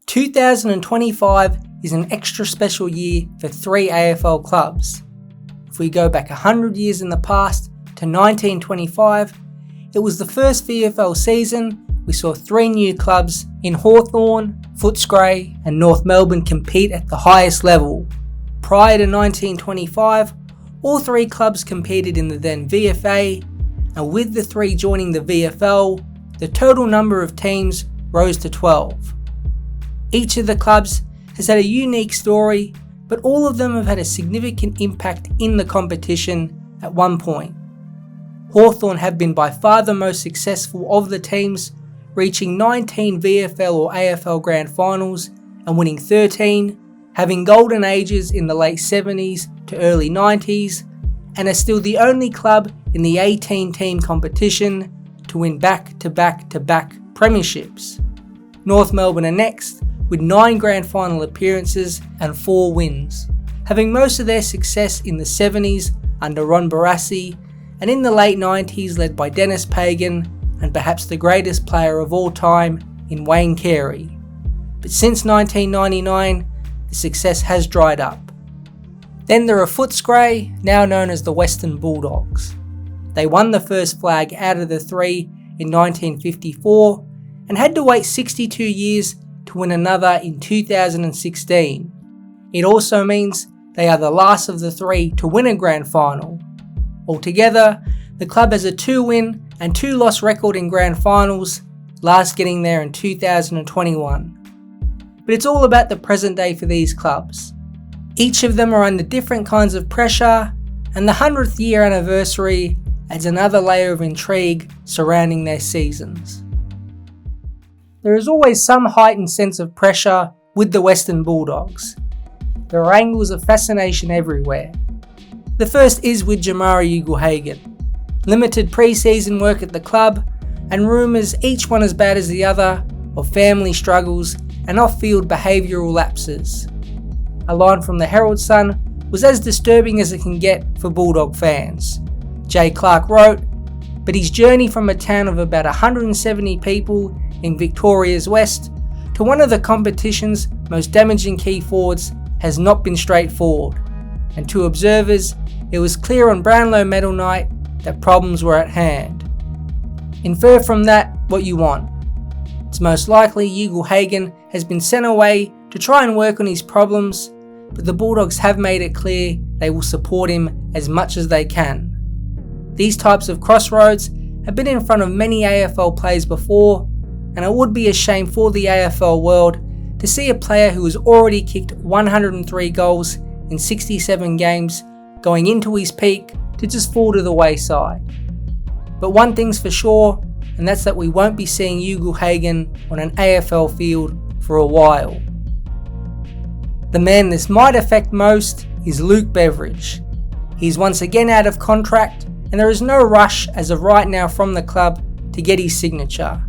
2025 is an extra special year for 3 AFL clubs. If we go back 100 years in the past to 1925, it was the first VFL season we saw 3 new clubs in Hawthorn, Footscray and North Melbourne compete at the highest level. Prior to 1925, all 3 clubs competed in the then VFA, and with the 3 joining the VFL, the total number of teams rose to 12. Each of the clubs has had a unique story, but all of them have had a significant impact in the competition at one point. Hawthorn have been by far the most successful of the teams, reaching 19 VFL or AFL Grand Finals and winning 13, having golden ages in the late 70s to early 90s, and are still the only club in the 18-team competition to win back-to-back-to-back premierships. North Melbourne are next, with 9 grand final appearances and 4 wins, having most of their success in the 70s under Ron Barassi, and in the late 90s led by Dennis Pagan and perhaps the greatest player of all time in Wayne Carey. But since 1999, the success has dried up. Then there are Footscray, now known as the Western Bulldogs. They won the first flag out of the 3 in 1954 and had to wait 62 years to win another in 2016. It also means they are the last of the 3 to win a grand final. Altogether, the club has a 2-win and 2-loss record in grand finals, last getting there in 2021. But it's all about the present day for these clubs. Each of them are under different kinds of pressure, and the 100th year anniversary adds another layer of intrigue surrounding their seasons. There is always some heightened sense of pressure with the Western Bulldogs. There are angles of fascination everywhere. The first is with Jamarra Ugle-Hagan. Limited pre-season work at the club, and rumours, each one as bad as the other, of family struggles and off-field behavioural lapses. A line from the Herald Sun was as disturbing as it can get for Bulldog fans. Jay Clark wrote, "But his journey from a town of about 170 people in Victoria's West to one of the competition's most damaging key forwards has not been straightforward, and to observers, it was clear on Brownlow medal night that problems were at hand. Infer from that what you want. It's most likely Ugle-Hagan has been sent away to try and work on his problems, but the Bulldogs have made it clear they will support him as much as they can. These types of crossroads have been in front of many AFL players before, and it would be a shame for the AFL world to see a player who has already kicked 103 goals in 67 games going into his peak to just fall to the wayside. But one thing's for sure, and that's that we won't be seeing Ugle-Hagan on an AFL field for a while. The man this might affect most is Luke Beveridge. He's once again out of contract, and there is no rush as of right now from the club to get his signature.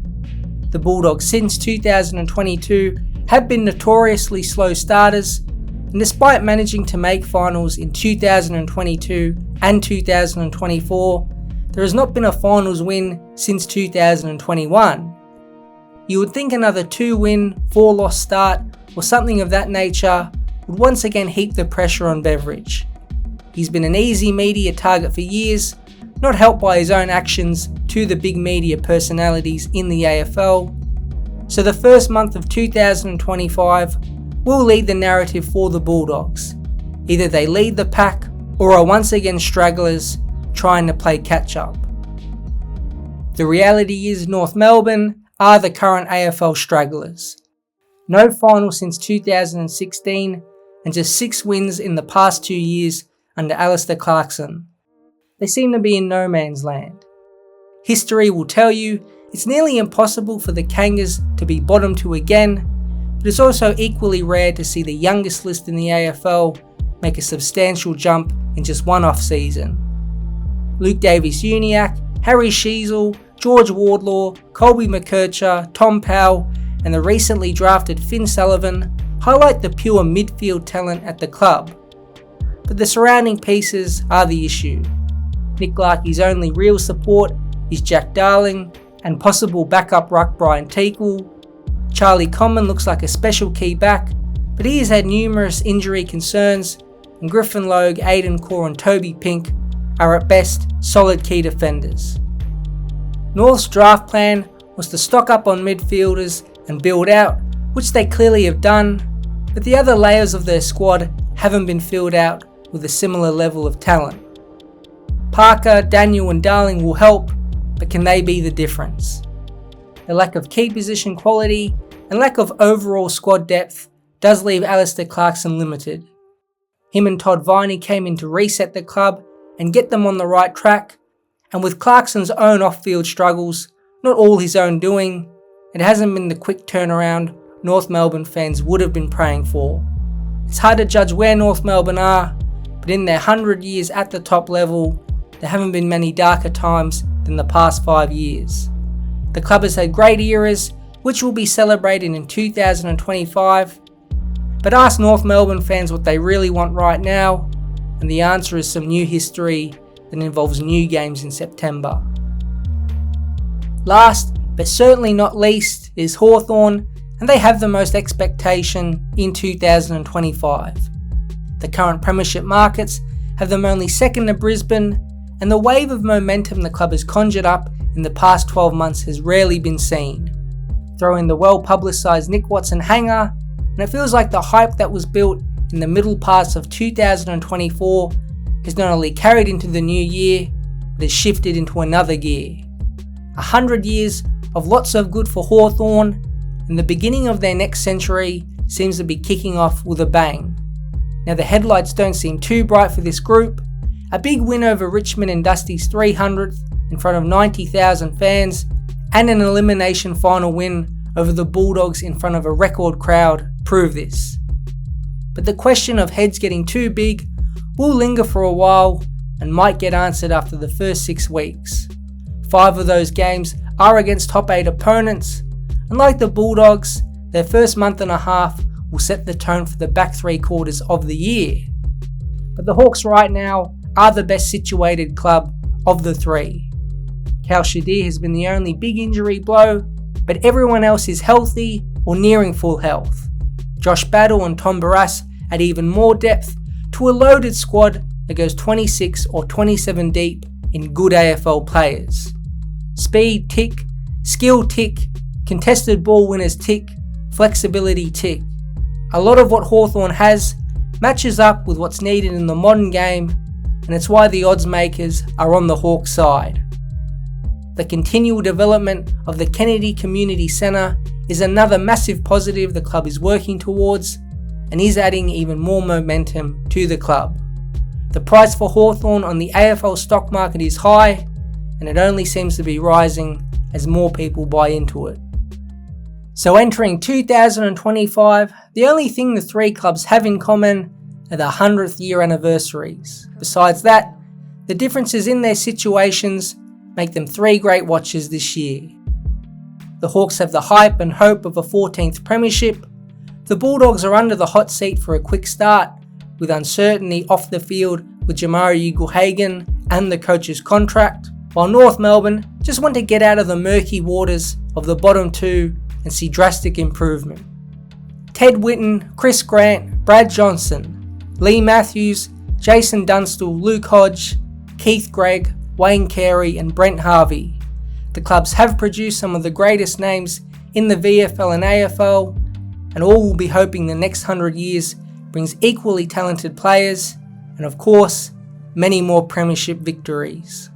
The Bulldogs since 2022 have been notoriously slow starters, and despite managing to make finals in 2022 and 2024, there has not been a finals win since 2021. You would think another 2-win, 4-loss start or something of that nature would once again heap the pressure on Beveridge. He's been an easy media target for years, not helped by his own actions to the big media personalities in the AFL. So the first month of 2025 will lead the narrative for the Bulldogs. Either they lead the pack or are once again stragglers trying to play catch up. The reality is North Melbourne are the current AFL stragglers. No final since 2016 and just 6 wins in the past 2 years under Alistair Clarkson. They seem to be in no man's land. History will tell you it's nearly impossible for the Kangas to be bottom 2 again, but it's also equally rare to see the youngest list in the AFL make a substantial jump in just one off-season. Luke Davies-Uniacke, Harry Sheezel, George Wardlaw, Colby McKercher, Tom Powell, and the recently drafted Finn Sullivan highlight the pure midfield talent at the club. But the surrounding pieces are the issue. Nick Larkey's only real support is Jack Darling and possible backup ruck Brian Teakle. Charlie Comyn looks like a special key back, but he has had numerous injury concerns, and Griffin Logue, Aidan Corr and Toby Pink are at best solid key defenders. North's draft plan was to stock up on midfielders and build out, which they clearly have done, but the other layers of their squad haven't been filled out with a similar level of talent. Parker, Daniel and Darling will help, but can they be the difference? The lack of key position quality and lack of overall squad depth does leave Alistair Clarkson limited. Him and Todd Viney came in to reset the club and get them on the right track, and with Clarkson's own off-field struggles, not all his own doing, it hasn't been the quick turnaround North Melbourne fans would have been praying for. It's hard to judge where North Melbourne are, but in their 100 years at the top level, there haven't been many darker times than the past 5 years. The club has had great eras, which will be celebrated in 2025, but ask North Melbourne fans what they really want right now, and the answer is some new history that involves new games in September. Last, but certainly not least, is Hawthorn, and they have the most expectation in 2025. The current premiership markets have them only second to Brisbane, and the wave of momentum the club has conjured up in the past 12 months has rarely been seen. Throw in the well-publicised Nick Watson hangar, and it feels like the hype that was built in the middle parts of 2024 has not only carried into the new year, but has shifted into another gear. 100 years of lots of good for Hawthorn, and the beginning of their next century seems to be kicking off with a bang. Now the headlights don't seem too bright for this group. A big win over Richmond in Dusty's 300th in front of 90,000 fans, and an elimination final win over the Bulldogs in front of a record crowd prove this. But the question of heads getting too big will linger for a while and might get answered after the first 6 weeks. 5 of those games are against top 8 opponents, and like the Bulldogs, their first month and a half will set the tone for the back 3 quarters of the year. But the Hawks right now are the best situated club of the 3. Cal Shadir has been the only big injury blow, but everyone else is healthy or nearing full health. Josh Battle and Tom Barras add even more depth to a loaded squad that goes 26 or 27 deep in good AFL players. Speed tick, skill tick, contested ball winners tick, flexibility tick. A lot of what Hawthorn has matches up with what's needed in the modern game, and it's why the odds makers are on the Hawks side. The continual development of the Kennedy Community Centre is another massive positive the club is working towards, and is adding even more momentum to the club. The price for Hawthorn on the AFL stock market is high, and it only seems to be rising as more people buy into it. So entering 2025, the only thing the 3 clubs have in common are the 100th year anniversaries. Besides that, the differences in their situations make them 3 great watches this year. The Hawks have the hype and hope of a 14th premiership. The Bulldogs are under the hot seat for a quick start, with uncertainty off the field with Jamari Ugle-Hagan and the coach's contract, while North Melbourne just want to get out of the murky waters of the bottom 2 and see drastic improvement. Ted Whitten, Chris Grant, Brad Johnson, Lee Matthews, Jason Dunstall, Luke Hodge, Keith Gregg, Wayne Carey and Brent Harvey. The clubs have produced some of the greatest names in the VFL and AFL, and all will be hoping the next 100 years brings equally talented players and of course many more premiership victories.